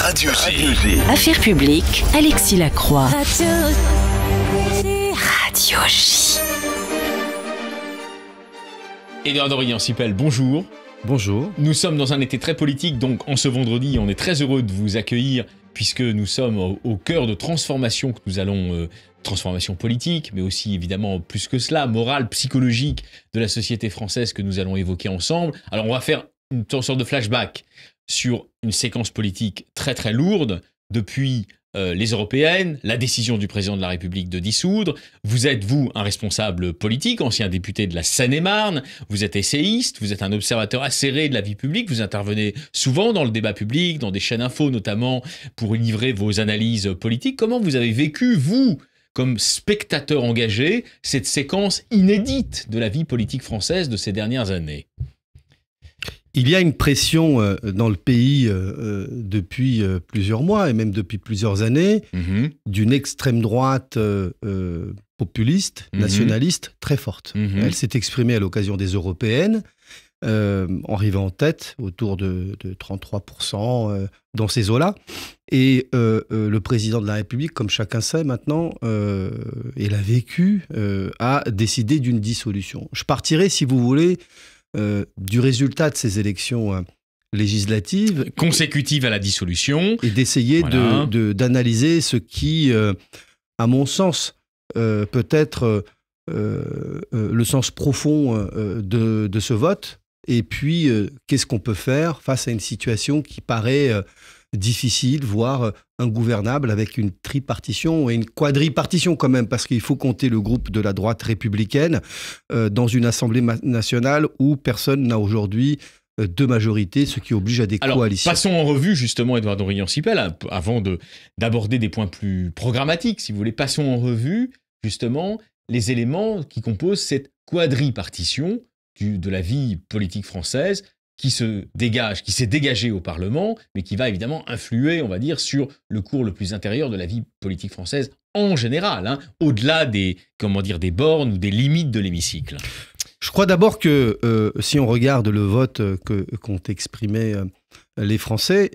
Radio J. Affaires publiques, Alexis Lacroix. Radio J. Édouard Dorian-Sipel, bonjour. Bonjour. Nous sommes dans un été très politique, donc en ce vendredi, on est très heureux de vous accueillir puisque nous sommes au cœur de transformations que nous allons... transformation politique, mais aussi évidemment plus que cela, morale, psychologique de la société française que nous allons évoquer ensemble. Alors on va faire une sorte de flashback sur une séquence politique très très lourde depuis les européennes, la décision du président de la République de dissoudre. Vous êtes, vous, un responsable politique, ancien député de la Seine-et-Marne, vous êtes essayiste, vous êtes un observateur acéré de la vie publique, vous intervenez souvent dans le débat public, dans des chaînes info notamment, pour livrer vos analyses politiques. Comment vous avez vécu, vous, comme spectateur engagé, cette séquence inédite de la vie politique française de ces dernières années? Il y a une pression dans le pays depuis plusieurs mois et même depuis plusieurs années d'une extrême droite populiste, nationaliste très forte. Elle s'est exprimée à l'occasion des européennes, en arrivant en tête, autour de 33% dans ces eaux-là. Et le président de la République, comme chacun sait maintenant, et l'a vécu, a décidé d'une dissolution. Je partirai, si vous voulez, du résultat de ces élections législatives. Consécutives à la dissolution. Et d'essayer voilà. d'analyser ce qui, à mon sens, peut être le sens profond de ce vote. Et puis, qu'est-ce qu'on peut faire face à une situation qui paraît difficile, voire ingouvernable, avec une tripartition et une quadripartition quand même, parce qu'il faut compter le groupe de la droite républicaine dans une Assemblée nationale où personne n'a aujourd'hui de majorité, ce qui oblige à des coalitions. Passons en revue justement, Édouard Dorian-Sipel, avant d'aborder des points plus programmatiques, si vous voulez, passons en revue justement les éléments qui composent cette quadripartition de la vie politique française qui s'est dégagée au Parlement, mais qui va évidemment influer, on va dire, sur le cours le plus intérieur de la vie politique française en général, au-delà des bornes ou des limites de l'hémicycle. Je crois d'abord que si on regarde le vote qu'ont exprimé les Français,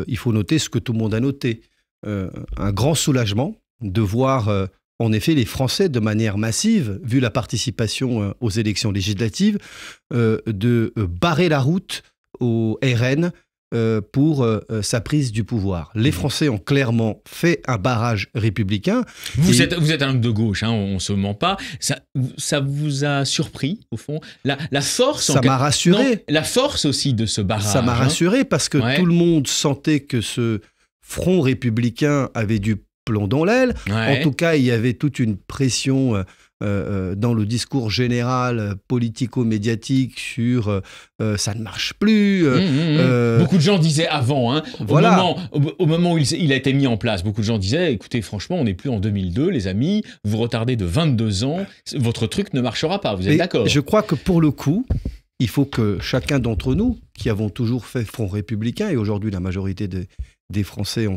il faut noter ce que tout le monde a noté. Un grand soulagement de voir... En effet, les Français, de manière massive, vu la participation aux élections législatives, de barrer la route au RN pour sa prise du pouvoir. Les Français ont clairement fait un barrage républicain. Vous êtes un homme de gauche, on ne se ment pas. Ça vous a surpris, au fond, la force... Ça m'a rassuré. Non, la force aussi de ce barrage. Ça m'a rassuré parce que tout le monde sentait que ce front républicain avait du plomb dans l'aile. En tout cas, il y avait toute une pression dans le discours général politico-médiatique sur ça ne marche plus. Beaucoup de gens disaient avant, voilà. au moment où il a été mis en place, beaucoup de gens disaient, écoutez, franchement, on n'est plus en 2002, les amis, vous retardez de 22 ans, votre truc ne marchera pas, vous êtes d'accord? Je crois que pour le coup, il faut que chacun d'entre nous, qui avons toujours fait front républicain, et aujourd'hui la majorité des Français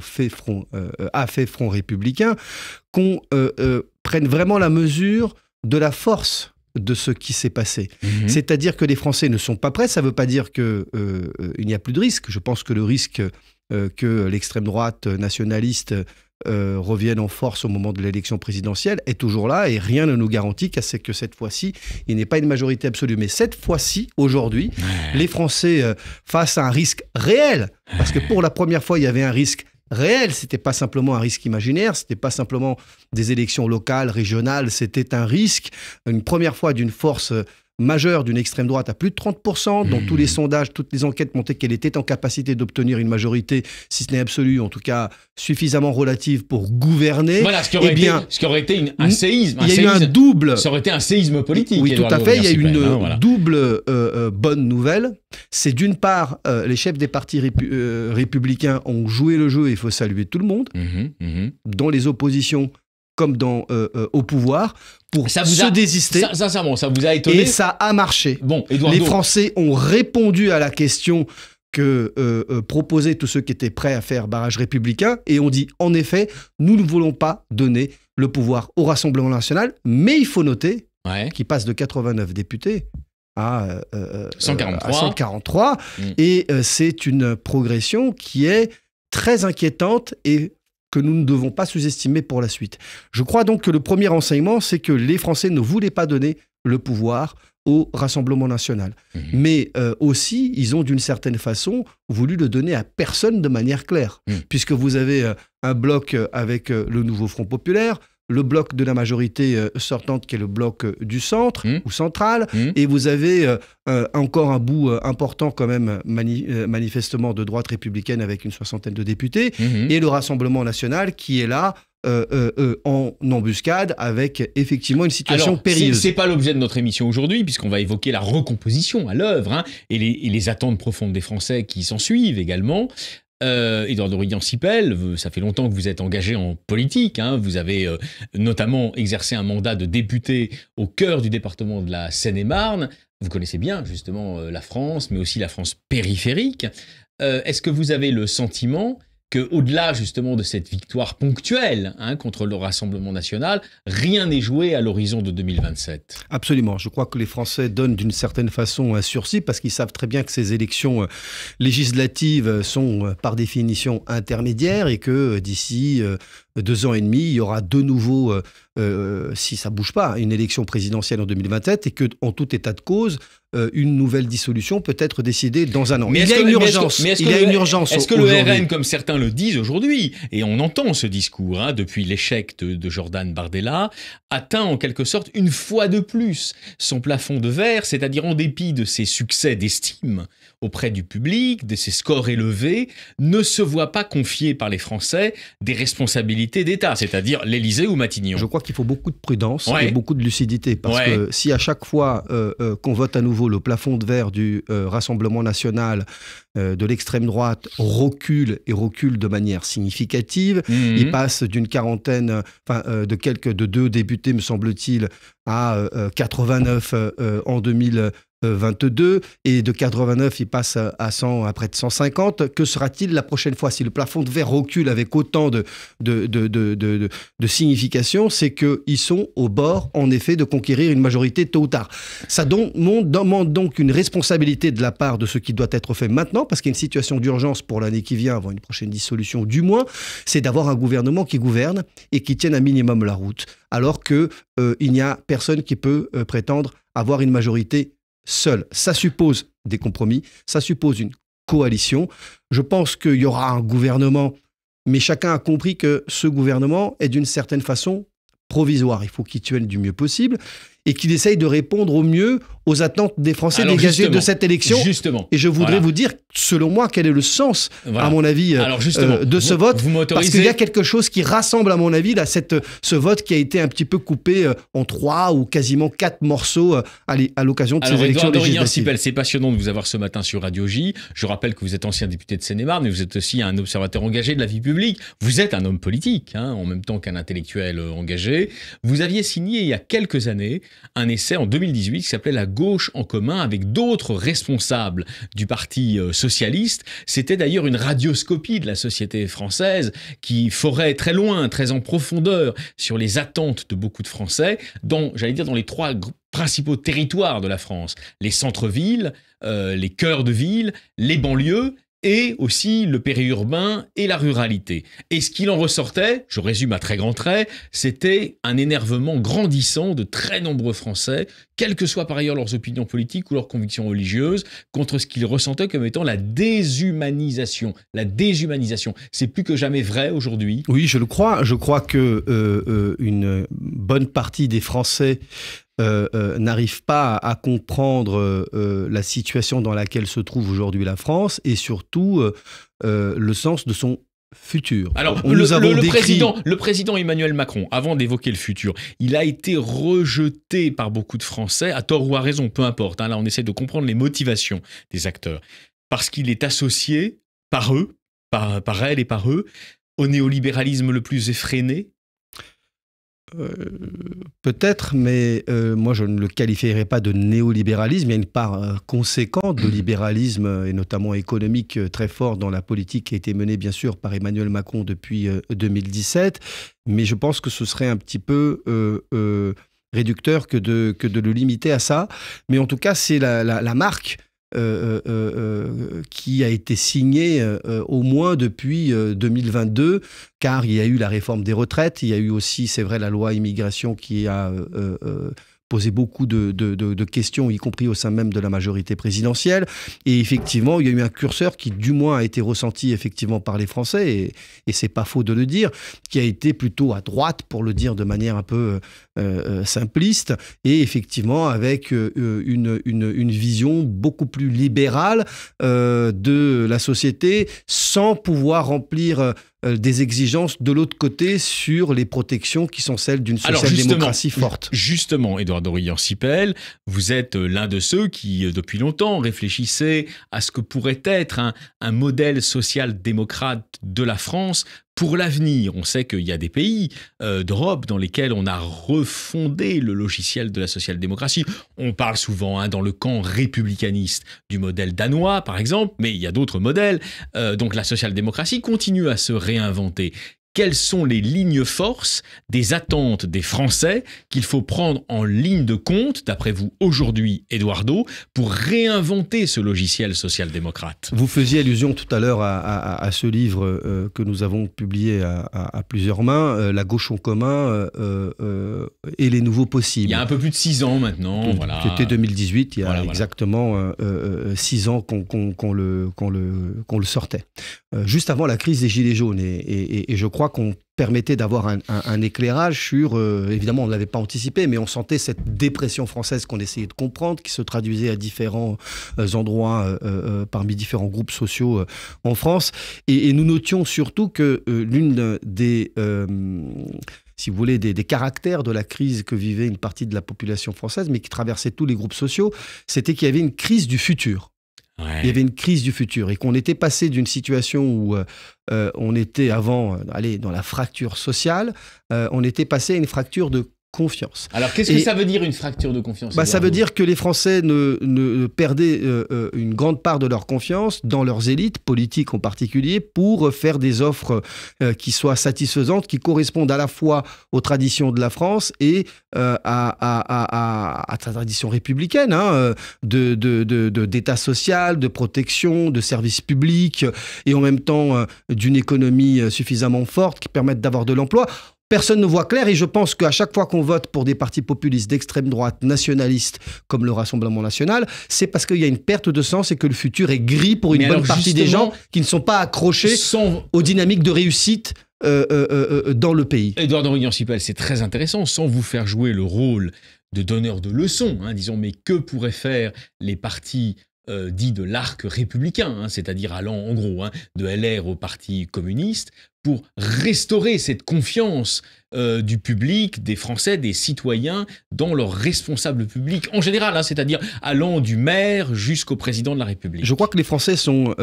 a fait front républicain, qu'on prenne vraiment la mesure de la force de ce qui s'est passé. C'est-à-dire que les Français ne sont pas prêts, ça ne veut pas dire qu'il n'y a plus de risque. Je pense que le risque que l'extrême droite nationaliste revienne en force au moment de l'élection présidentielle est toujours là et rien ne nous garantit que cette fois-ci, il n'est pas une majorité absolue. Mais cette fois-ci, aujourd'hui, les Français, face à un risque réel, parce que pour la première fois, il y avait un risque réel, c'était pas simplement un risque imaginaire, c'était pas simplement des élections locales, régionales, c'était un risque, une première fois d'une force majeure d'une extrême droite à plus de 30%, dont tous les sondages, toutes les enquêtes montraient qu'elle était en capacité d'obtenir une majorité, si ce n'est absolue, en tout cas suffisamment relative pour gouverner. Voilà, ce qui aurait été un séisme. Il y a eu un double... Ça aurait été un séisme politique. Oui, tout à fait. Il y a eu une double bonne nouvelle. C'est d'une part, les chefs des partis républicains ont joué le jeu, et il faut saluer tout le monde, dans les oppositions comme au pouvoir, pour se désister. Sincèrement, ça vous a étonné? Et ça a marché. Bon, les Français ont répondu à la question que proposaient tous ceux qui étaient prêts à faire barrage républicain, et ont dit, en effet, nous ne voulons pas donner le pouvoir au Rassemblement national, mais il faut noter qu'il passe de 89 députés à 143. Et c'est une progression qui est très inquiétante et que nous ne devons pas sous-estimer pour la suite. Je crois donc que le premier enseignement, c'est que les Français ne voulaient pas donner le pouvoir au Rassemblement national. Mais aussi, ils ont d'une certaine façon voulu le donner à personne de manière claire, puisque vous avez un bloc avec le Nouveau Front Populaire, le bloc de la majorité sortante qui est le bloc du centre ou central, et vous avez encore un bout important quand même manifestement de droite républicaine avec une 60aine de députés, et le Rassemblement national qui est là en embuscade avec effectivement une situation périlleuse. C'est pas l'objet de notre émission aujourd'hui, puisqu'on va évoquer la recomposition à l'œuvre hein, et les attentes profondes des Français qui s'en suivent également. Édouard Dorian-Sipel, ça fait longtemps que vous êtes engagé en politique. Hein, vous avez notamment exercé un mandat de député au cœur du département de la Seine-et-Marne. Vous connaissez bien justement la France, mais aussi la France périphérique. Est-ce que vous avez le sentiment qu'au-delà justement de cette victoire ponctuelle hein, contre le Rassemblement national, rien n'est joué à l'horizon de 2027? Absolument. Je crois que les Français donnent d'une certaine façon un sursis parce qu'ils savent très bien que ces élections législatives sont par définition intermédiaires et que d'ici 2 ans et demi, il y aura de nouveau, si ça ne bouge pas, une élection présidentielle en 2027 et qu'en tout état de cause, une nouvelle dissolution peut être décidée dans un an. Il y a une urgence. Est-ce que le RN, comme certains le disent aujourd'hui, et on entend ce discours hein, depuis l'échec de Jordan Bardella, atteint en quelque sorte une fois de plus son plafond de verre, c'est-à-dire en dépit de ses succès d'estime auprès du public, de ses scores élevés, ne se voit pas confier par les Français des responsabilités d'État, c'est-à-dire l'Élysée ou Matignon? Je crois qu'il faut beaucoup de prudence et beaucoup de lucidité, parce que si à chaque fois qu'on vote à nouveau le plafond de verre du Rassemblement national, de l'extrême droite recule de manière significative, il passe d'une quarantaine, de 2 députés me semble-t-il, à 89 en 2022 et de 89 il passe à 100, à près de 150. Que sera-t-il la prochaine fois si le plafond de verre recule avec autant de signification? C'est qu'ils sont au bord en effet de conquérir une majorité tôt ou tard. Ça demande donc une responsabilité de la part de ce qui doit être fait maintenant, parce qu'il y a une situation d'urgence pour l'année qui vient avant une prochaine dissolution du moins, c'est d'avoir un gouvernement qui gouverne et qui tienne un minimum la route, alors que il n'y a personne qui peut prétendre avoir une majorité seul. Ça suppose des compromis, ça suppose une coalition. Je pense qu'il y aura un gouvernement, mais chacun a compris que ce gouvernement est d'une certaine façon provisoire. Il faut qu'il tienne du mieux possible et qu'il essaye de répondre au mieux aux attentes des Français dégagées de cette élection. Et je voudrais vous dire, selon moi, quel est le sens, à mon avis, de ce vote. Parce qu'il y a quelque chose qui rassemble, à mon avis, là, ce vote qui a été un petit peu coupé en 3 ou quasiment 4 morceaux à l'occasion de ces élections législatives. C'est passionnant de vous avoir ce matin sur Radio J. Je rappelle que vous êtes ancien député de Seine-et-Marne, mais vous êtes aussi un observateur engagé de la vie publique. Vous êtes un homme politique, hein, en même temps qu'un intellectuel engagé. Vous aviez signé, il y a quelques années, un essai en 2018 qui s'appelait « La gauche en commun » avec d'autres responsables du Parti socialiste. C'était d'ailleurs une radioscopie de la société française qui forait très loin, très en profondeur sur les attentes de beaucoup de Français dans les 3 principaux territoires de la France. Les centres-villes, les cœurs de ville, les banlieues, et aussi le périurbain et la ruralité. Et ce qu'il en ressortait, je résume à très grands traits, c'était un énervement grandissant de très nombreux Français, quelles que soient par ailleurs leurs opinions politiques ou leurs convictions religieuses, contre ce qu'ils ressentaient comme étant la déshumanisation. La déshumanisation, c'est plus que jamais vrai aujourd'hui. Oui, je le crois. Je crois que une bonne partie des Français n'arrive pas à comprendre la situation dans laquelle se trouve aujourd'hui la France et surtout le sens de son futur. Alors, le président Emmanuel Macron, avant d'évoquer le futur, il a été rejeté par beaucoup de Français, à tort ou à raison, peu importe. Hein, là, on essaie de comprendre les motivations des acteurs. Parce qu'il est associé par eux, par elle et par eux, au néolibéralisme le plus effréné. Peut-être, mais moi je ne le qualifierais pas de néolibéralisme. Il y a une part conséquente de libéralisme, et notamment économique, très fort dans la politique qui a été menée bien sûr par Emmanuel Macron depuis 2017. Mais je pense que ce serait un petit peu réducteur que de le limiter à ça. Mais en tout cas, c'est la marque qui a été signé au moins depuis 2022, car il y a eu la réforme des retraites, il y a eu aussi, c'est vrai, la loi immigration qui a posé beaucoup de questions, y compris au sein même de la majorité présidentielle. Et effectivement, il y a eu un curseur qui, du moins, a été ressenti effectivement par les Français, et c'est pas faux de le dire, qui a été plutôt à droite, pour le dire de manière un peu simpliste, et effectivement avec une vision beaucoup plus libérale de la société, sans pouvoir remplir des exigences de l'autre côté sur les protections qui sont celles d'une social-démocratie forte. Justement, Édouard Dorian-Sipel, vous êtes l'un de ceux qui, depuis longtemps, réfléchissaient à ce que pourrait être un modèle social-démocrate de la France pour l'avenir. On sait qu'il y a des pays d'Europe dans lesquels on a refondé le logiciel de la social-démocratie. On parle souvent dans le camp républicaniste du modèle danois, par exemple, mais il y a d'autres modèles. Donc la social-démocratie continue à se réinventer. Quelles sont les lignes forces des attentes des Français qu'il faut prendre en ligne de compte, d'après vous, aujourd'hui, Eduardo, pour réinventer ce logiciel social-démocrate? Vous faisiez allusion tout à l'heure à ce livre que nous avons publié à plusieurs mains, La gauche en commun et les nouveaux possibles. Il y a un peu plus de 6 ans maintenant. Voilà. C'était 2018, il y a exactement 6 ans qu'on le sortait. Juste avant la crise des Gilets jaunes. Et je crois qu'on permettait d'avoir un éclairage sur, évidemment on ne l'avait pas anticipé, mais on sentait cette dépression française qu'on essayait de comprendre, qui se traduisait à différents endroits, parmi différents groupes sociaux en France. Et nous notions surtout que l'une des... si vous voulez, des caractères de la crise que vivait une partie de la population française, mais qui traversait tous les groupes sociaux, c'était qu'il y avait une crise du futur. Ouais. Il y avait une crise du futur et qu'on était passé d'une situation où on était avant dans la fracture sociale, on était passé à une fracture de confiance. Alors, qu'est-ce que ça veut dire, une fracture de confiance? Ça veut dire que les Français ne perdaient une grande part de leur confiance dans leurs élites, politiques en particulier, pour faire des offres qui soient satisfaisantes, qui correspondent à la fois aux traditions de la France et à la tradition républicaine, d'état social, de protection, de services publics, et en même temps d'une économie suffisamment forte qui permette d'avoir de l'emploi. Personne ne voit clair et je pense qu'à chaque fois qu'on vote pour des partis populistes d'extrême droite, nationalistes, comme le Rassemblement national, c'est parce qu'il y a une perte de sens et que le futur est gris pour une bonne partie des gens qui ne sont pas accrochés aux dynamiques de réussite dans le pays. Édouard Dorian-Sipel, c'est très intéressant, sans vous faire jouer le rôle de donneur de leçons, disons, mais que pourraient faire les partis dits de l'arc républicain, c'est-à-dire allant en gros de LR au Parti communiste, pour restaurer cette confiance du public, des Français, des citoyens dans leurs responsables publics en général, c'est-à-dire allant du maire jusqu'au président de la République. Je crois que les Français sont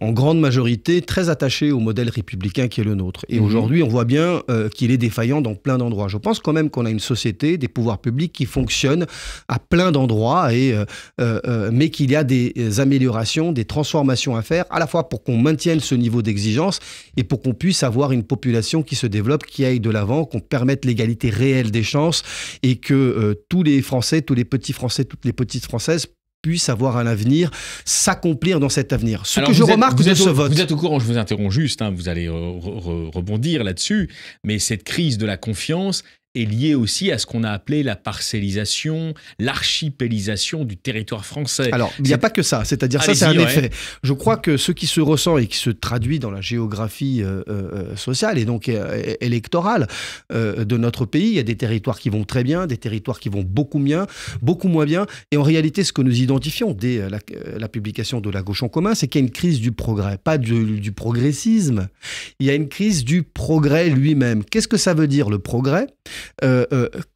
en grande majorité très attachés au modèle républicain qui est le nôtre. Et aujourd'hui, on voit bien qu'il est défaillant dans plein d'endroits. Je pense quand même qu'on a une société, des pouvoirs publics qui fonctionnent à plein d'endroits, mais qu'il y a des améliorations, des transformations à faire, à la fois pour qu'on maintienne ce niveau d'exigence et pour qu'on puisse avoir une population qui se développe, qui aille de l'avant, qu'on permette l'égalité réelle des chances et que tous les Français, tous les petits Français, toutes les petites Françaises puissent avoir un avenir, s'accomplir dans cet avenir. Ce que je remarque de ce vote... Vous êtes au courant, je vous interromps juste, vous allez rebondir là-dessus, mais cette crise de la confiance est liée aussi à ce qu'on a appelé la parcellisation, l'archipélisation du territoire français. Alors, il n'y a pas que ça, c'est-à-dire ça, c'est un effet. Je crois que ce qui se ressent et qui se traduit dans la géographie sociale et donc électorale de notre pays, il y a des territoires qui vont très bien, des territoires qui vont beaucoup moins bien. Et en réalité, ce que nous identifions dès la publication de La gauche en commun, c'est qu'il y a une crise du progrès, pas du progressisme. Il y a une crise du progrès lui-même. Qu'est-ce que ça veut dire, le progrès ?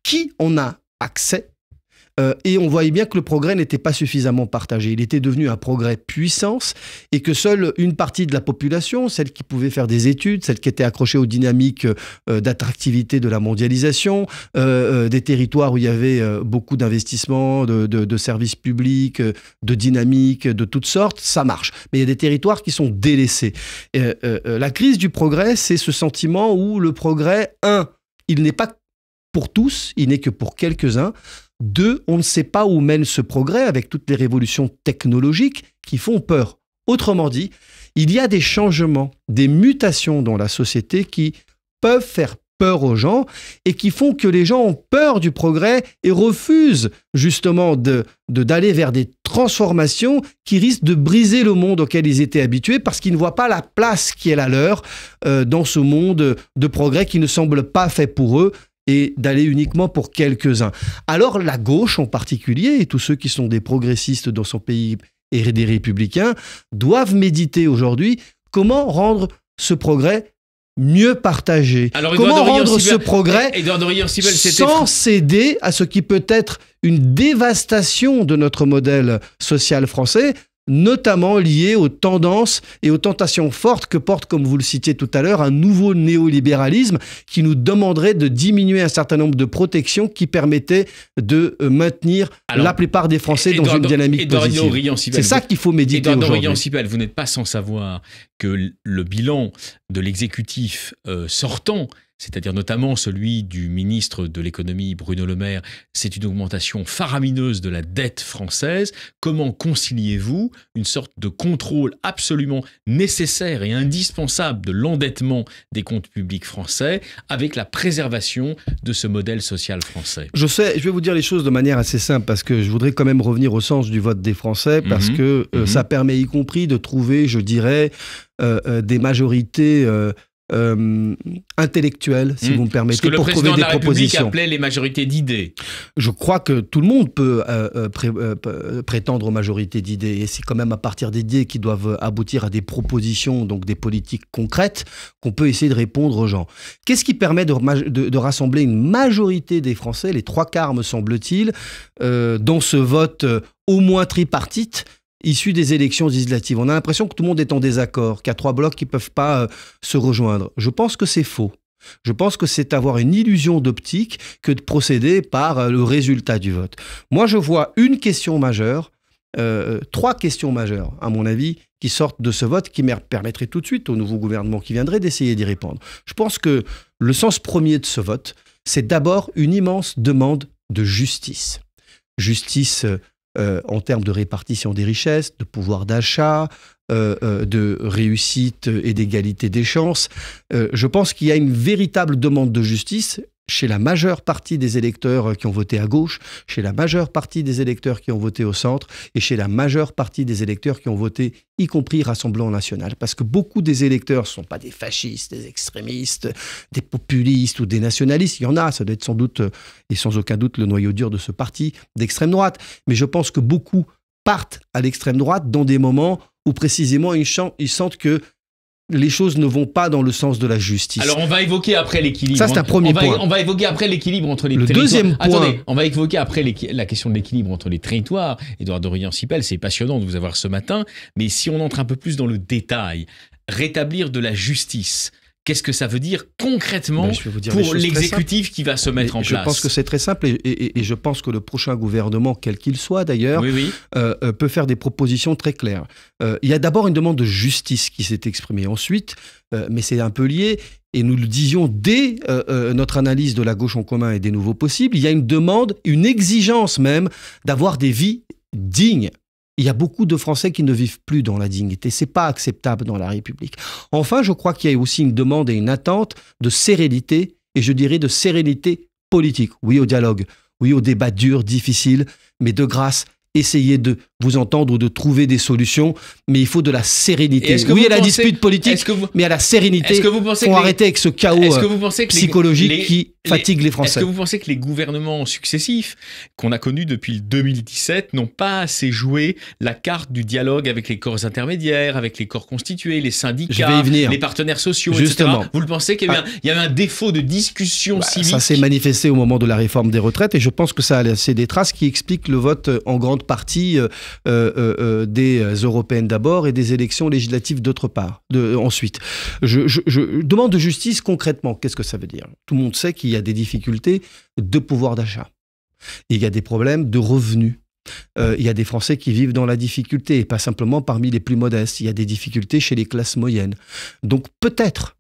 Qui en a accès et on voyait bien que le progrès n'était pas suffisamment partagé. Il était devenu un progrès puissance et que seule une partie de la population, celle qui pouvait faire des études, celle qui était accrochée aux dynamiques d'attractivité de la mondialisation, des territoires où il y avait beaucoup d'investissements, de services publics, de dynamiques de toutes sortes, ça marche. Mais il y a des territoires qui sont délaissés. La crise du progrès, c'est ce sentiment où le progrès, il n'est pas pour tous, il n'est que pour quelques-uns. 2, on ne sait pas où mène ce progrès avec toutes les révolutions technologiques qui font peur. Autrement dit, il y a des changements, des mutations dans la société qui peuvent faire peur aux gens et qui font que les gens ont peur du progrès et refusent justement d'aller vers des transformations qui risquent de briser le monde auquel ils étaient habitués parce qu'ils ne voient pas la place qui est la leur dans ce monde de progrès qui ne semble pas fait pour eux et d'aller uniquement pour quelques-uns. Alors la gauche en particulier et tous ceux qui sont des progressistes dans son pays et des républicains doivent méditer aujourd'hui comment rendre ce progrès mieux partagé. Alors, comment rendre ce progrès sans céder à ce qui peut être une dévastation de notre modèle social français, notamment lié aux tendances et aux tentations fortes que porte, comme vous le citiez tout à l'heure, un nouveau néolibéralisme qui nous demanderait de diminuer un certain nombre de protections qui permettaient de maintenir la plupart des Français dans une dynamique positive. C'est ça qu'il faut méditer aujourd'hui. Vous n'êtes pas sans savoir que le bilan de l'exécutif sortant, c'est-à-dire notamment celui du ministre de l'économie Bruno Le Maire, c'est une augmentation faramineuse de la dette française. Comment conciliez-vous une sorte de contrôle absolument nécessaire et indispensable de l'endettement des comptes publics français avec la préservation de ce modèle social français? Je vais vous dire les choses de manière assez simple parce que je voudrais quand même revenir au sens du vote des Français parce que ça permet y compris de trouver, je dirais, des majorités intellectuelles, si vous me permettez, pour trouver des propositions. Ce que le président de la République appelait les majorités d'idées. Je crois que tout le monde peut prétendre aux majorités d'idées, et c'est quand même à partir d'idées qui doivent aboutir à des propositions, donc des politiques concrètes, qu'on peut essayer de répondre aux gens. Qu'est-ce qui permet de rassembler une majorité des Français, les 3/4 me semble-t-il, dans ce vote au moins tripartite, issu des élections législatives? On a l'impression que tout le monde est en désaccord, qu'il y a 3 blocs qui ne peuvent pas se rejoindre. Je pense que c'est faux. Je pense que c'est avoir une illusion d'optique que de procéder par le résultat du vote. Moi, je vois une question majeure, 3 questions majeures, à mon avis, qui sortent de ce vote, qui me permettraient tout de suite au nouveau gouvernement qui viendrait d'essayer d'y répondre. Je pense que le sens premier de ce vote, c'est d'abord une immense demande de justice. Justice en termes de répartition des richesses, de pouvoir d'achat, de réussite et d'égalité des chances. Je pense qu'il y a une véritable demande de justice chez la majeure partie des électeurs qui ont voté à gauche, chez la majeure partie des électeurs qui ont voté au centre et chez la majeure partie des électeurs qui ont voté, y compris Rassemblement National. Parce que beaucoup des électeurs ne sont pas des fascistes, des extrémistes, des populistes ou des nationalistes. Il y en a, ça doit être sans doute et sans aucun doute le noyau dur de ce parti d'extrême droite. Mais je pense que beaucoup partent à l'extrême droite dans des moments où précisément ils sentent que les choses ne vont pas dans le sens de la justice. Alors on va évoquer après l'équilibre. Ça c'est un premier point. On va évoquer après l'équilibre entre les territoires. Le deuxième point. Attendez, on va évoquer après la question de l'équilibre entre les territoires. Édouard Dorian-Sipel, c'est passionnant de vous avoir ce matin. Mais si on entre un peu plus dans le détail, rétablir de la justice, qu'est-ce que ça veut dire concrètement pour l'exécutif qui va se mettre en place? Je pense que c'est très simple et je pense que le prochain gouvernement, quel qu'il soit d'ailleurs, peut faire des propositions très claires. Il y a d'abord une demande de justice qui s'est exprimée. Ensuite, mais c'est un peu lié, et nous le disions dès notre analyse de la gauche en commun et des nouveaux possibles, il y a une demande, une exigence même d'avoir des vies dignes. Il y a beaucoup de Français qui ne vivent plus dans la dignité. C'est pas acceptable dans la République. Enfin, je crois qu'il y a aussi une demande et une attente de sérénité, et je dirais de sérénité politique. Oui au dialogue, oui au débat dur, difficile, mais de grâce, essayez de vous entendre ou de trouver des solutions, mais il faut de la sérénité. Oui à la dispute politique, mais à la sérénité. Il faut arrêter avec ce chaos psychologique qui fatigue les Français. Est-ce que vous pensez que les gouvernements successifs qu'on a connus depuis le 2017 n'ont pas assez joué la carte du dialogue avec les corps intermédiaires, avec les corps constitués, les syndicats, les partenaires sociaux, justement, etc. Vous le pensez qu'il y avait un défaut de discussion civique? Ça s'est manifesté au moment de la réforme des retraites et je pense que ça a laissé des traces qui expliquent le vote en grande partie des européennes d'abord et des élections législatives d'autre part, ensuite. Je demande de justice concrètement. Qu'est-ce que ça veut dire? Tout le monde sait qu'il y a des difficultés de pouvoir d'achat. Il y a des problèmes de revenus. Il y a des Français qui vivent dans la difficulté, et pas simplement parmi les plus modestes. Il y a des difficultés chez les classes moyennes. Donc peut-être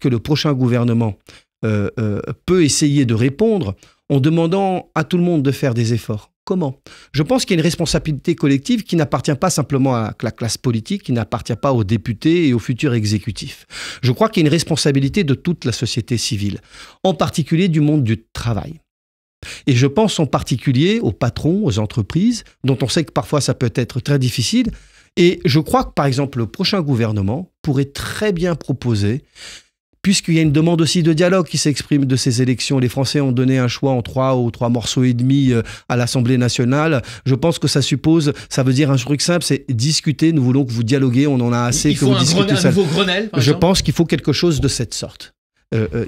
que le prochain gouvernement peut essayer de répondre en demandant à tout le monde de faire des efforts. comment. Je pense qu'il y a une responsabilité collective qui n'appartient pas simplement à la classe politique, qui n'appartient pas aux députés et aux futurs exécutifs. Je crois qu'il y a une responsabilité de toute la société civile, en particulier du monde du travail. Et je pense en particulier aux patrons, aux entreprises, dont on sait que parfois ça peut être très difficile. Et je crois que, par exemple, le prochain gouvernement pourrait très bien proposer, puisqu'il y a une demande aussi de dialogue qui s'exprime de ces élections. Les Français ont donné un choix en 3 ou 3 morceaux et demi à l'Assemblée nationale. Je pense que ça veut dire un truc simple, c'est discuter. Nous voulons que vous dialoguez, on en a assez que vous discutez. Un nouveau Grenelle, par exemple. Je pense qu'il faut quelque chose de cette sorte.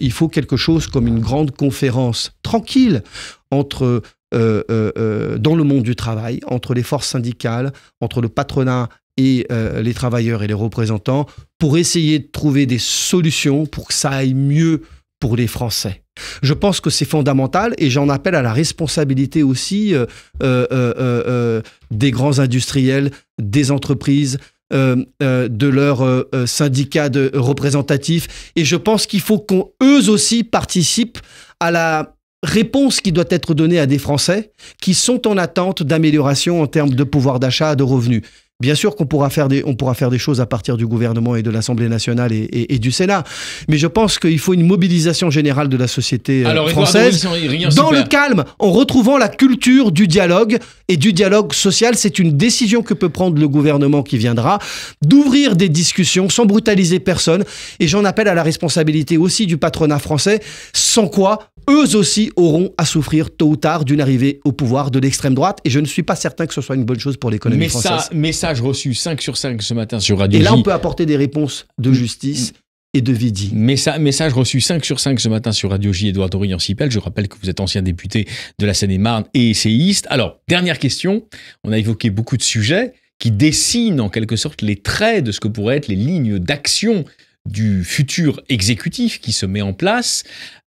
Il faut quelque chose comme une grande conférence tranquille entre, dans le monde du travail, entre les forces syndicales, entre le patronat et les travailleurs et les représentants, pour essayer de trouver des solutions pour que ça aille mieux pour les Français. Je pense que c'est fondamental et j'en appelle à la responsabilité aussi des grands industriels, des entreprises, de leurs syndicats représentatifs. Et je pense qu'il faut qu'eux aussi participent à la réponse qui doit être donnée à des Français qui sont en attente d'amélioration en termes de pouvoir d'achat, de revenus. Bien sûr qu'on pourra faire des choses à partir du gouvernement et de l'Assemblée nationale et du Sénat. Mais je pense qu'il faut une mobilisation générale de la société française dans le calme, en retrouvant la culture du dialogue et du dialogue social. C'est une décision que peut prendre le gouvernement qui viendra, d'ouvrir des discussions sans brutaliser personne. Et j'en appelle à la responsabilité aussi du patronat français, sans quoi eux aussi auront à souffrir tôt ou tard d'une arrivée au pouvoir de l'extrême droite. Et je ne suis pas certain que ce soit une bonne chose pour l'économie française. Message reçu 5 sur 5 ce matin sur Radio J. Et là, on peut apporter des réponses de justice et de Vidi. Message reçu 5 sur 5 ce matin sur Radio J, Édouard Dorian-Sipel. Je rappelle que vous êtes ancien député de la Seine-et-Marne et essayiste. Alors, dernière question. On a évoqué beaucoup de sujets qui dessinent en quelque sorte les traits de ce que pourraient être les lignes d'action du futur exécutif qui se met en place.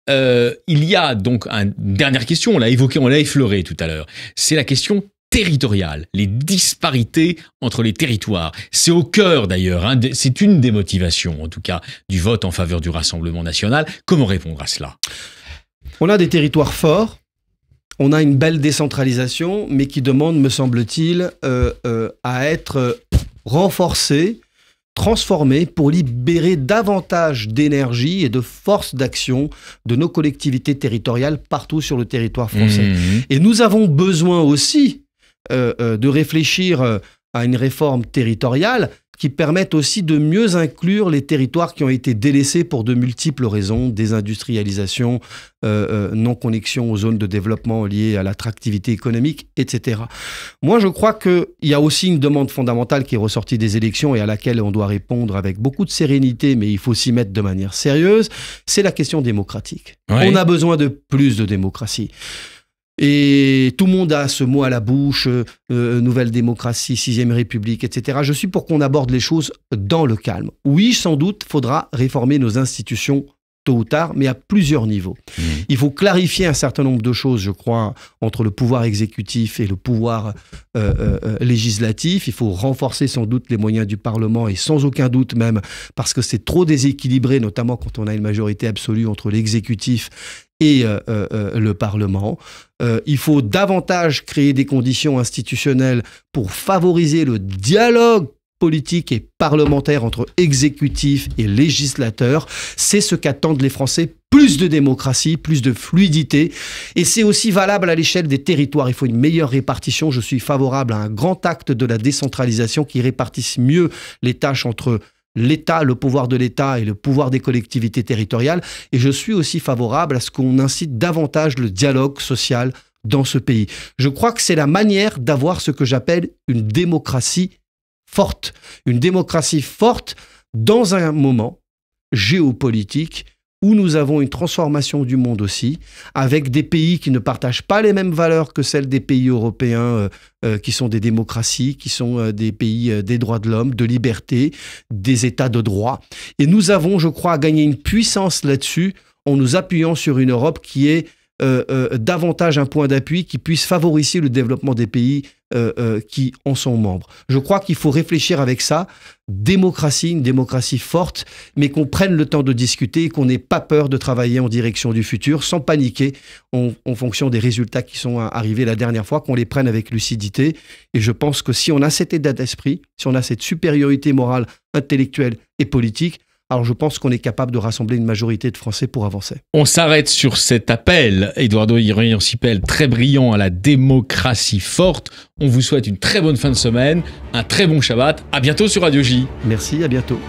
Il y a donc une dernière question, on l'a évoqué, on l'a effleuré tout à l'heure. C'est la question territoriale, les disparités entre les territoires. C'est au cœur d'ailleurs, c'est une des motivations en tout cas du vote en faveur du Rassemblement national. Comment répondre à cela ? On a des territoires forts, on a une belle décentralisation, mais qui demande, me semble-t-il, à être renforcée, transformée pour libérer davantage d'énergie et de force d'action de nos collectivités territoriales partout sur le territoire français. Et nous avons besoin aussi de réfléchir à une réforme territoriale qui permette aussi de mieux inclure les territoires qui ont été délaissés pour de multiples raisons, désindustrialisation, non-connexion aux zones de développement liées à l'attractivité économique, etc. Moi, je crois qu'il y a aussi une demande fondamentale qui est ressortie des élections et à laquelle on doit répondre avec beaucoup de sérénité, mais il faut s'y mettre de manière sérieuse, c'est la question démocratique. Ouais. On a besoin de plus de démocratie. Et tout le monde a ce mot à la bouche, nouvelle démocratie, 6e République, etc. Je suis pour qu'on aborde les choses dans le calme. Oui, sans doute, faudra réformer nos institutions tôt ou tard, mais à plusieurs niveaux. Il faut clarifier un certain nombre de choses, je crois, entre le pouvoir exécutif et le pouvoir législatif. Il faut renforcer sans doute les moyens du Parlement et sans aucun doute même, parce que c'est trop déséquilibré, notamment quand on a une majorité absolue entre l'exécutif et le Parlement. Il faut davantage créer des conditions institutionnelles pour favoriser le dialogue politique et parlementaire entre exécutif et législateur. C'est ce qu'attendent les Français. Plus de démocratie, plus de fluidité. Et c'est aussi valable à l'échelle des territoires. Il faut une meilleure répartition. Je suis favorable à un grand acte de la décentralisation qui répartisse mieux les tâches entre l'État, le pouvoir de l'État et le pouvoir des collectivités territoriales. Et je suis aussi favorable à ce qu'on incite davantage le dialogue social dans ce pays. Je crois que c'est la manière d'avoir ce que j'appelle une démocratie forte. Une démocratie forte dans un moment géopolitique où nous avons une transformation du monde aussi, avec des pays qui ne partagent pas les mêmes valeurs que celles des pays européens, qui sont des démocraties, qui sont des pays des droits de l'homme, de liberté, des États de droit. Et nous avons, je crois, gagné une puissance là-dessus en nous appuyant sur une Europe qui est davantage un point d'appui qui puisse favoriser le développement des pays qui en sont membres. Je crois qu'il faut réfléchir avec ça, une démocratie forte, mais qu'on prenne le temps de discuter et qu'on n'ait pas peur de travailler en direction du futur, sans paniquer en fonction des résultats qui sont arrivés la dernière fois, qu'on les prenne avec lucidité. Et je pense que si on a cet état d'esprit, si on a cette supériorité morale, intellectuelle et politique, alors je pense qu'on est capable de rassembler une majorité de Français pour avancer. On s'arrête sur cet appel, Eduardo Irion-Cipel, très brillant à la démocratie forte. On vous souhaite une très bonne fin de semaine, un très bon Shabbat. À bientôt sur Radio J. Merci, à bientôt.